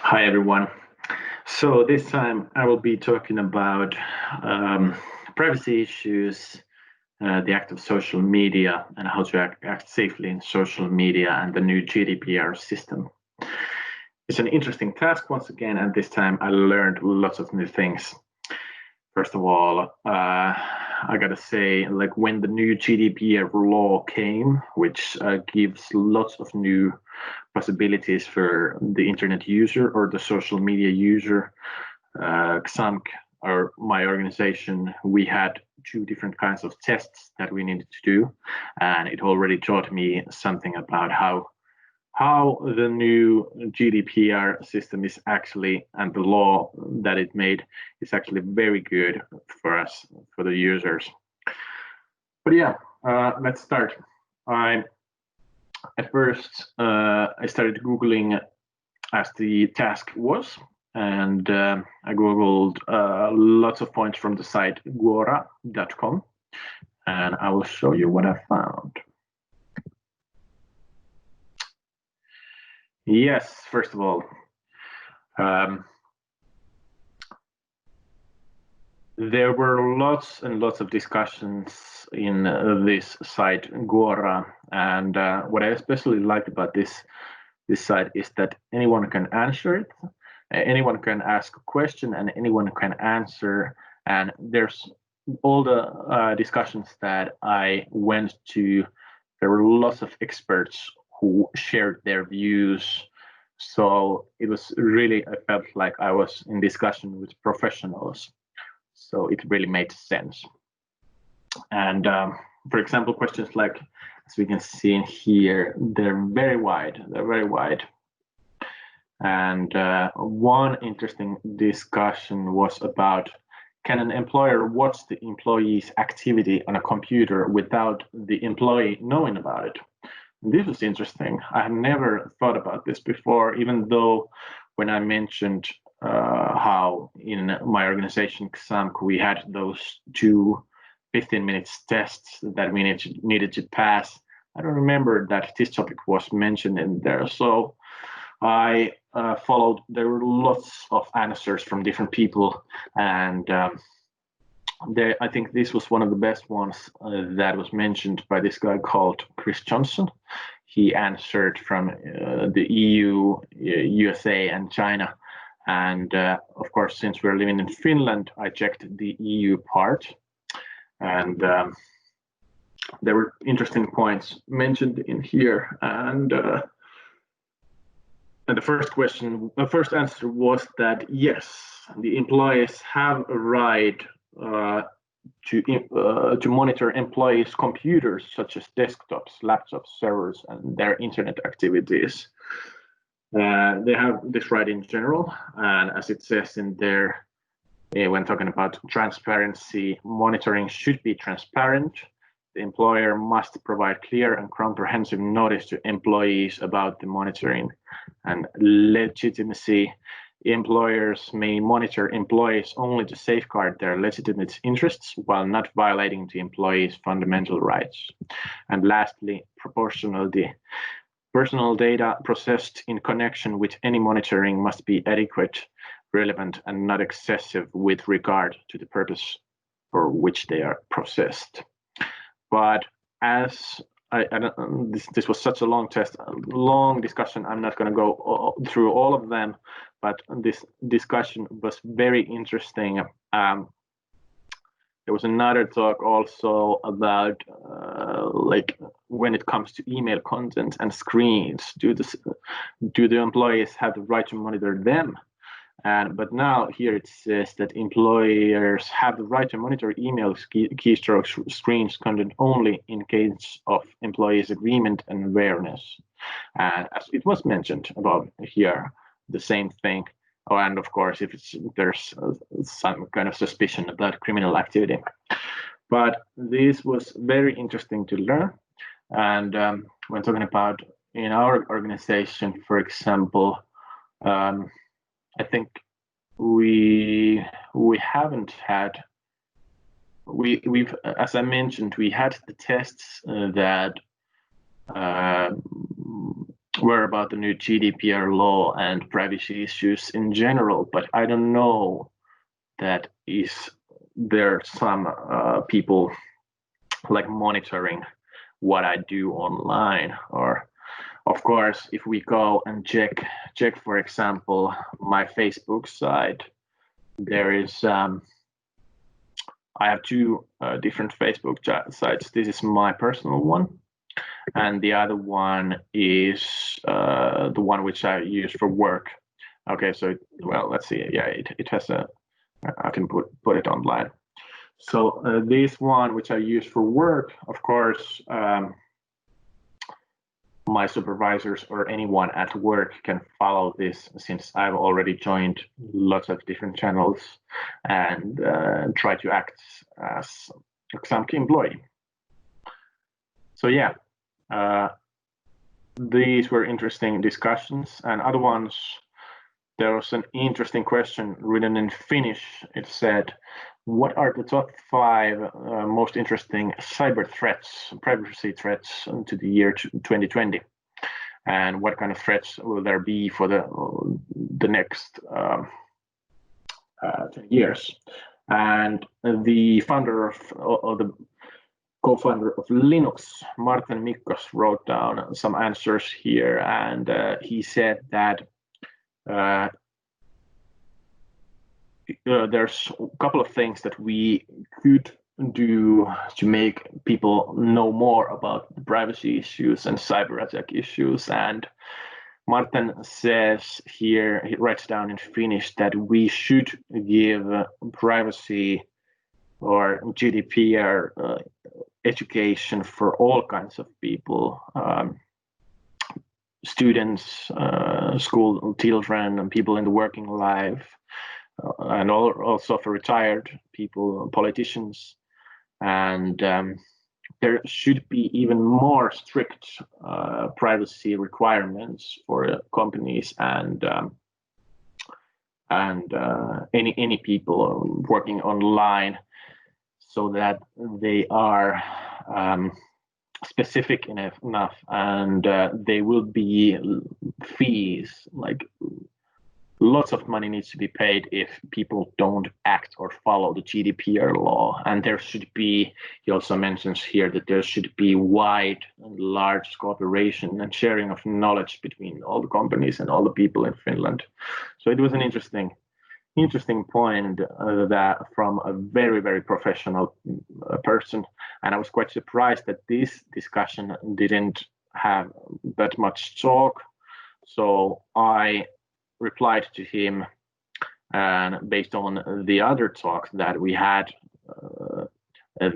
Hi, everyone. So this time I will be talking about privacy issues, the act of social media, and how to act safely in social media and the new GDPR system. It's an interesting task once again, and this time I learned lots of new things. First of all, I gotta say, like when the new GDPR law came, which gives lots of new possibilities for the internet user or the social media user, Xamk, or my organization, we had two different kinds of tests that we needed to do, and it already taught me something about how the new GDPR system is actually, and the law that it made is actually very good for us, for the users. But yeah, let's start. At first, I started Googling as the task was, and I Googled lots of points from the site Quora.com, and I will show you what I found. Yes, first of all, there were lots and lots of discussions in this site Quora, and what I especially liked about this site is that anyone can answer it, anyone can ask a question, and anyone can answer. And there's all the discussions that I went to. There were lots of experts who shared their views. So it was really, I felt like I was in discussion with professionals. So it really made sense. And for example, questions like, as we can see in here, they're very wide. They're very wide. And one interesting discussion was about, can an employer watch the employee's activity on a computer without the employee knowing about it? This was interesting. I have never thought about this before, even though when I mentioned how in my organization, Xamk, we had those two 15 minutes tests that we needed to pass. I don't remember that this topic was mentioned in there. So I followed, there were lots of answers from different people, and I think this was one of the best ones that was mentioned by this guy called Chris Johnson. He answered from the EU, USA, and China. And of course, since we're living in Finland, I checked the EU part. And there were interesting points mentioned in here. And the first answer was that yes, the employees have a right to monitor employees' computers, such as desktops, laptops, servers, and their internet activities. They have this right in general, and as it says in there, when talking about transparency, monitoring should be transparent. The employer must provide clear and comprehensive notice to employees about the monitoring and legitimacy. Employers may monitor employees only to safeguard their legitimate interests while not violating the employees' fundamental rights. And lastly, proportionality. Personal data processed in connection with any monitoring must be adequate, relevant, and not excessive with regard to the purpose for which they are processed. But as this was such a long test, long discussion, I'm not going to go through all of them, but this discussion was very interesting. There was another talk also about like when it comes to email content and screens, do the employees have the right to monitor them? But now here it says that employers have the right to monitor emails, keystrokes, screens content only in case of employees' agreement and awareness. And as it was mentioned about here, the same thing. Oh, and of course, if there's some kind of suspicion about criminal activity. But this was very interesting to learn. And when talking about in our organization, for example, I think we've as I mentioned, we had the tests that were about the new GDPR law and privacy issues in general, but I don't know that is there some people like monitoring what I do online. Or of course, if we go and check, for example, my Facebook site, there is I have two different Facebook sites. This is my personal one, and the other one is the one which I use for work. Okay, so well, let's see. Yeah, it has a. I can put it online. So this one, which I use for work, of course, my supervisors or anyone at work can follow this, since I've already joined lots of different channels and try to act as some employee. So yeah, these were interesting discussions, and other ones. There was an interesting question written in Finnish. It said, what are the top 5 most interesting cyber threats, privacy threats to the year 2020? And what kind of threats will there be for the next 10 years? And the founder or the co-founder of Linux, Martin Mikkos, wrote down some answers here, and he said that there's a couple of things that we could do to make people know more about the privacy issues and cyber attack issues. And Martin says here, he writes down in Finnish, that we should give privacy or GDPR education for all kinds of people. Students, school children, and people in the working life, and also for retired people, politicians. And there should be even more strict privacy requirements for companies and any people working online, so that they are specific enough, and they will be fees, like lots of money needs to be paid if people don't act or follow the GDPR law. And there should be, he also mentions here that there should be wide and large cooperation and sharing of knowledge between all the companies and all the people in Finland. So it was an interesting point that from a very, very professional person. And I was quite surprised that this discussion didn't have that much talk. So I replied to him, and based on the other talk that we had,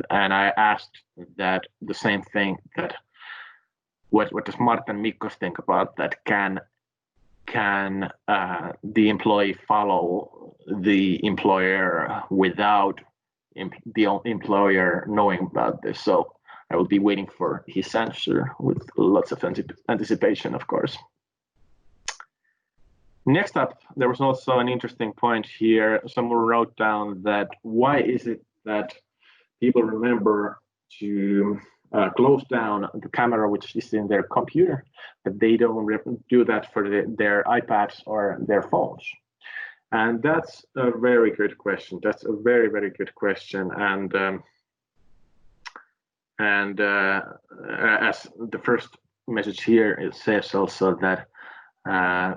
and I asked that the same thing, that what does Martin Mikkos think about that? Can the employee follow the employer without the employer knowing about this? So I will be waiting for his answer with lots of anticipation, of course. Next up, there was also an interesting point here. Someone wrote down that why is it that people remember to close down the camera which is in their computer, but they don't do that for their iPads or their phones? And that's a very good question. That's a very, very good question. And as the first message here, it says also that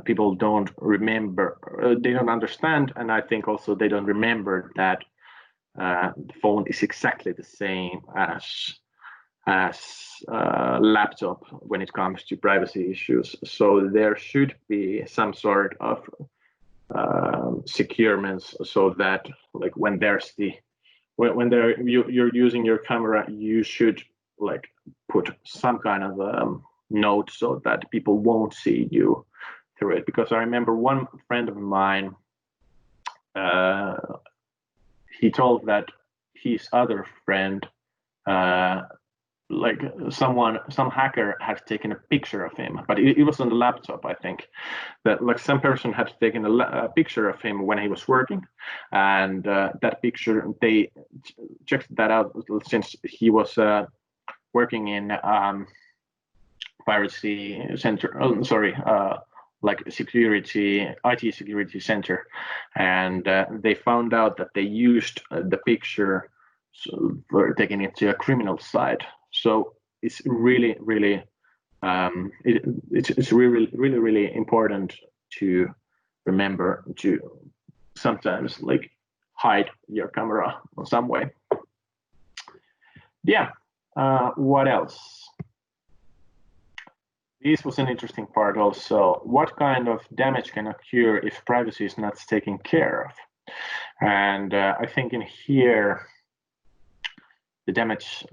people don't remember, they don't understand, and I think also they don't remember that the phone is exactly the same as laptop when it comes to privacy issues. So there should be some sort of securements, so that like when there's you're using your camera, you should like put some kind of note so that people won't see you through it. Because I remember one friend of mine, he told that his other friend, like some hacker had taken a picture of him, but it was on the laptop, I think, that like some person had taken a picture of him when he was working, and that picture, they checked that out since he was working in privacy center. Like security, IT security center, and they found out that they used the picture for taking it to a criminal side. So it's really, really, it's really, really, really important to remember to sometimes like hide your camera in some way. Yeah. What else? This was an interesting part also. What kind of damage can occur if privacy is not taken care of? And I think in here, the damage,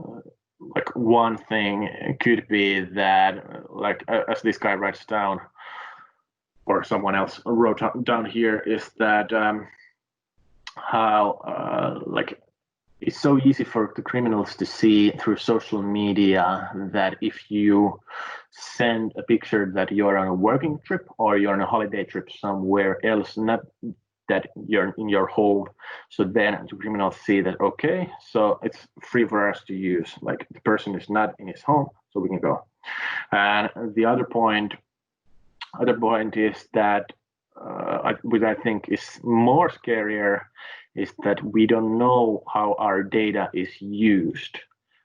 like one thing could be that, like as this guy writes down, or someone else wrote down here, is that how like it's so easy for the criminals to see through social media that if you send a picture that you're on a working trip or you're on a holiday trip somewhere else, not that you're in your home, so then the criminals see that, okay, so it's free for us to use, like the person is not in his home, so we can go. And the other point is that which I think is more scarier, is that we don't know how our data is used.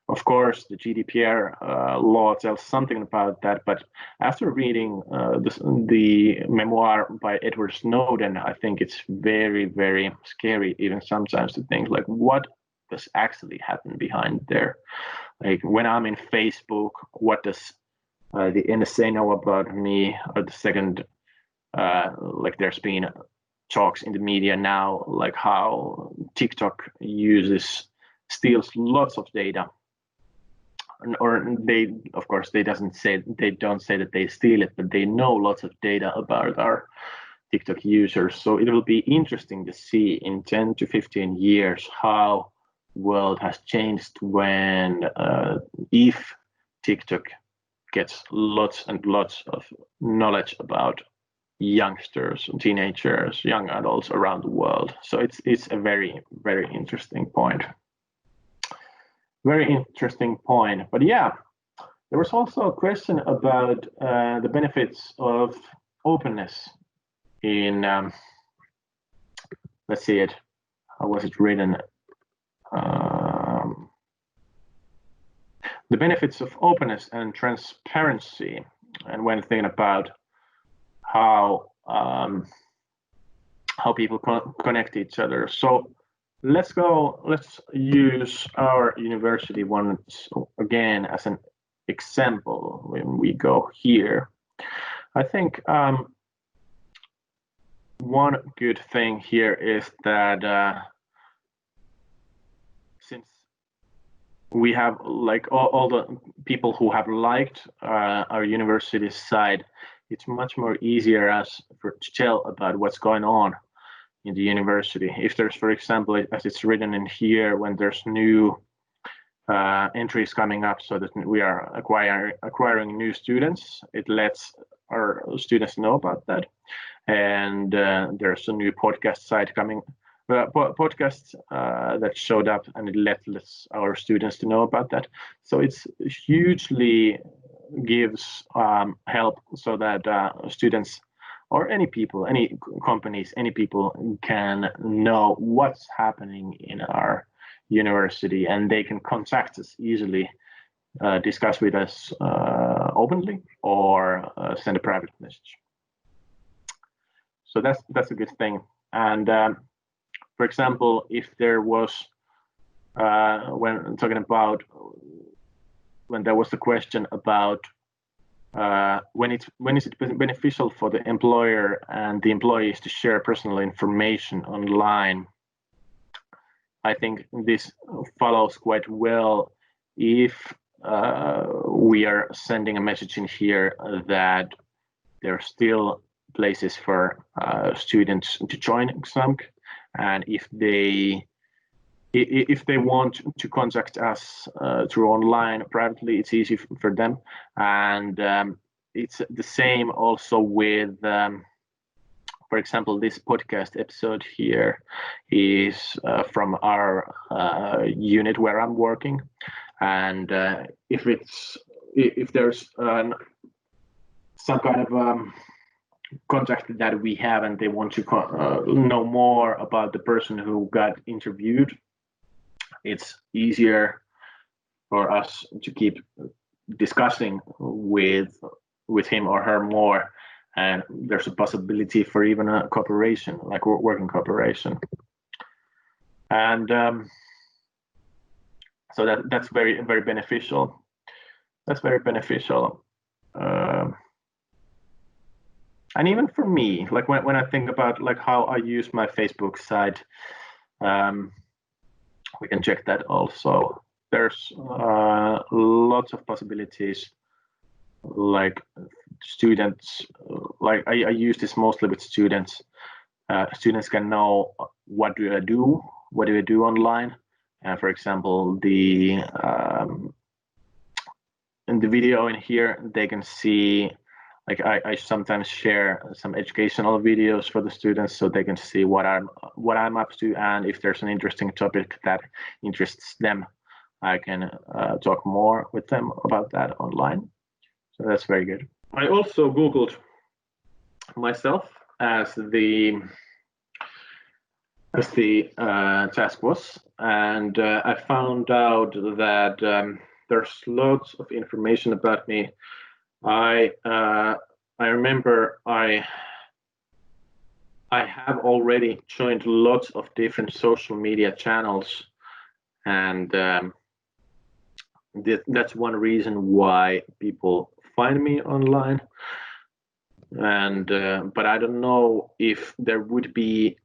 Of course, the GDPR law tells something about that, but after reading the memoir by Edward Snowden, I think it's very, very scary, even sometimes, to think like, what does actually happen behind there? Like when I'm in Facebook, what does the NSA know about me? Or the second, like there's been talks in the media now, like how TikTok steals lots of data, or they, of course, they don't say that they steal it, but they know lots of data about our TikTok users. So it will be interesting to see in 10 to 15 years how world has changed when if TikTok gets lots and lots of knowledge about youngsters, teenagers, young adults around the world. So it's a very, very interesting point. Very interesting point. But yeah, there was also a question about the benefits of openness in, let's see it, how was it written? The benefits of openness and transparency, and when thinking about how people connect each other. So let's use our university once again as an example when we go here. I think one good thing here is that since we have like all the people who have liked our university site, it's much more easier to tell about what's going on in the university. If there's, for example, as it's written in here, when there's new entries coming up, so that we are acquiring new students, it lets our students know about that. And there's a new podcast site coming, podcasts that showed up, and it lets our students to know about that. So it's hugely gives help so that students or any people, any companies, any people can know what's happening in our university, and they can contact us easily, discuss with us openly, or send a private message. So that's a good thing. And for example, if there was when talking about when there was the question about when is it beneficial for the employer and the employees to share personal information online, I think this follows quite well if we are sending a message in here that there are still places for students to join XAMK, and if they want to contact us through online privately, it's easy for them. And it's the same also with, for example, this podcast episode here is from our unit where I'm working. And if there's some kind of contact that we have, and they want to know more about the person who got interviewed, it's easier for us to keep discussing with him or her more, and there's a possibility for even a cooperation, like working cooperation. And so that's very, very beneficial. That's very beneficial. And even for me, like when I think about like how I use my Facebook site, we can check that also. There's lots of possibilities. Like students, like I use this mostly with students. Students can know what do I do online. For example, in the video in here, they can see, like I sometimes share some educational videos for the students so they can see what I'm up to, and if there's an interesting topic that interests them, I can talk more with them about that online. So that's very good. I also Googled myself as the task was, and I found out that there's lots of information about me. I remember I have already joined lots of different social media channels, and that's one reason why people find me online. And but I don't know if there would be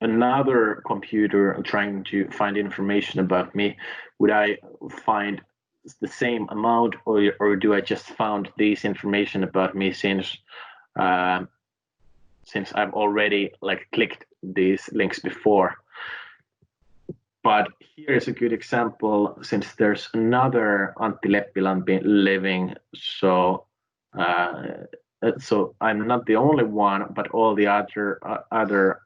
another computer trying to find information about me, would I find the same amount, or do I just found this information about me since I've already like clicked these links before? But here is a good example, since there's another Antti Leppilampi living, so so I'm not the only one, but all the other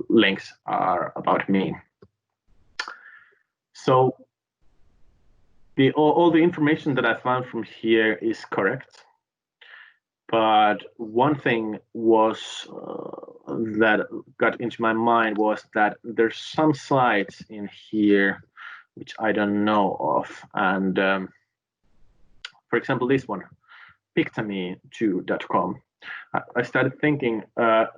links are about me. So all the information that I found from here is correct, but one thing was that got into my mind was that there's some sites in here which I don't know of, and for example, this one, Pictame2.com. I started thinking,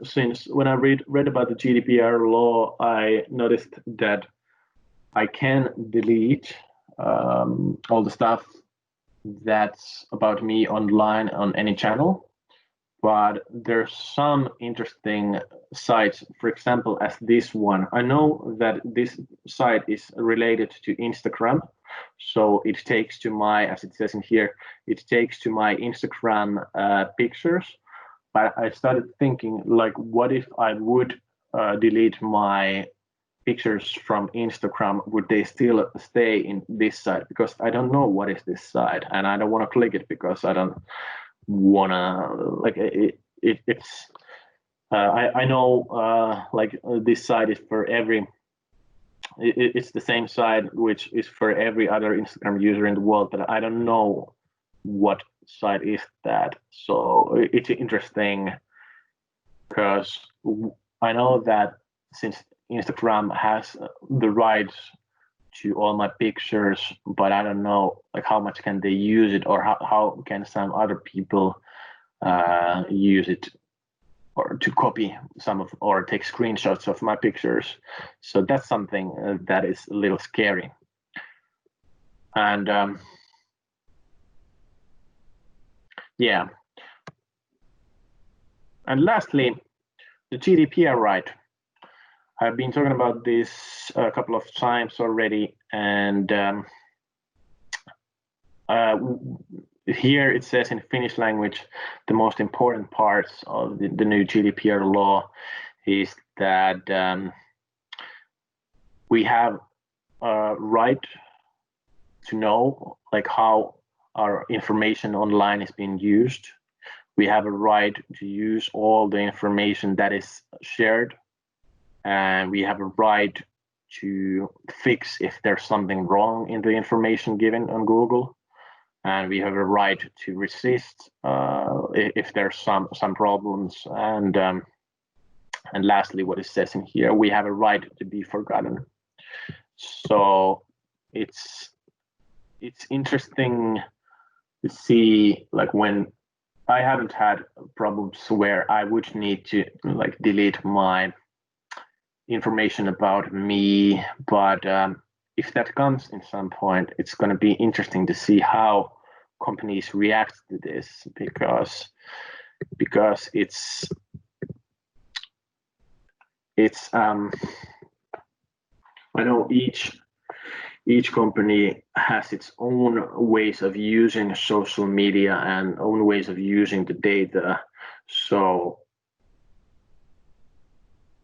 since when I read about the GDPR law, I noticed that I can delete all the stuff that's about me online on any channel, but there's some interesting sites, for example, as this one. I know that this site is related to Instagram, so it takes to my, as it says in here, it takes to my Instagram pictures. But I started thinking, like, what if I would delete my pictures from Instagram? Would they still stay in this site? Because I don't know what is this site, and I don't want to click it because I don't want to, like, it's I know like this site is for every, it's the same site which is for every other Instagram user in the world, but I don't know what site is that. So it's interesting because I know that since Instagram has the rights to all my pictures, but I don't know like how much can they use it, or how can some other people use it, or to copy some of, or take screenshots of my pictures. So that's something that is a little scary. And yeah. And lastly, the GDPR right. I've been talking about this a couple of times already, and here it says in Finnish language, the most important parts of the new GDPR law is that we have a right to know like how our information online is being used. We have a right to use all the information that is shared, and we have a right to fix if there's something wrong in the information given on Google. and we have a right to resist if there's some problems. And lastly, what it says in here, we have a right to be forgotten. So it's interesting to see, like, when I haven't had problems where I would need to like delete my information about me, but if that comes in some point, it's going to be interesting to see how companies react to this, because it's I know each company has its own ways of using social media and own ways of using the data. So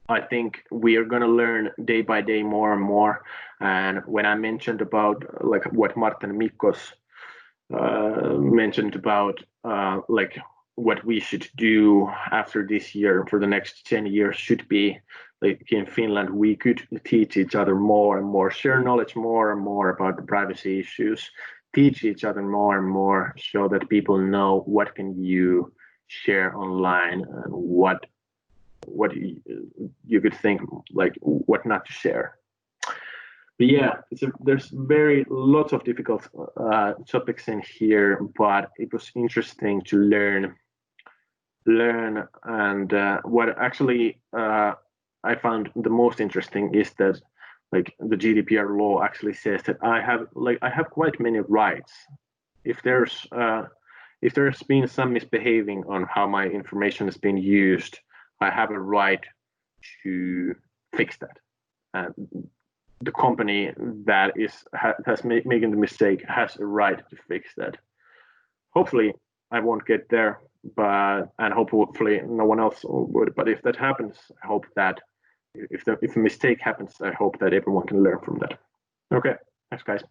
I think we are going to learn day by day more and more. And when I mentioned about like what Martin Mikkos mentioned about like what we should do after this year for the next 10 years should be, like in Finland, we could teach each other more and more, share knowledge more and more about the privacy issues, teach each other more and more so that people know what can you share online and what you could think, like what not to share. But yeah, there's very lots of difficult topics in here, but it was interesting to learn. And what actually I found the most interesting is that like the GDPR law actually says that I have quite many rights. If there's been some misbehaving on how my information has been used, I have a right to fix that. And the company that has making the mistake has a right to fix that. Hopefully, I won't get there, and hopefully no one else would. But if that happens, I hope that if a mistake happens, I hope that everyone can learn from that. Okay, thanks, guys.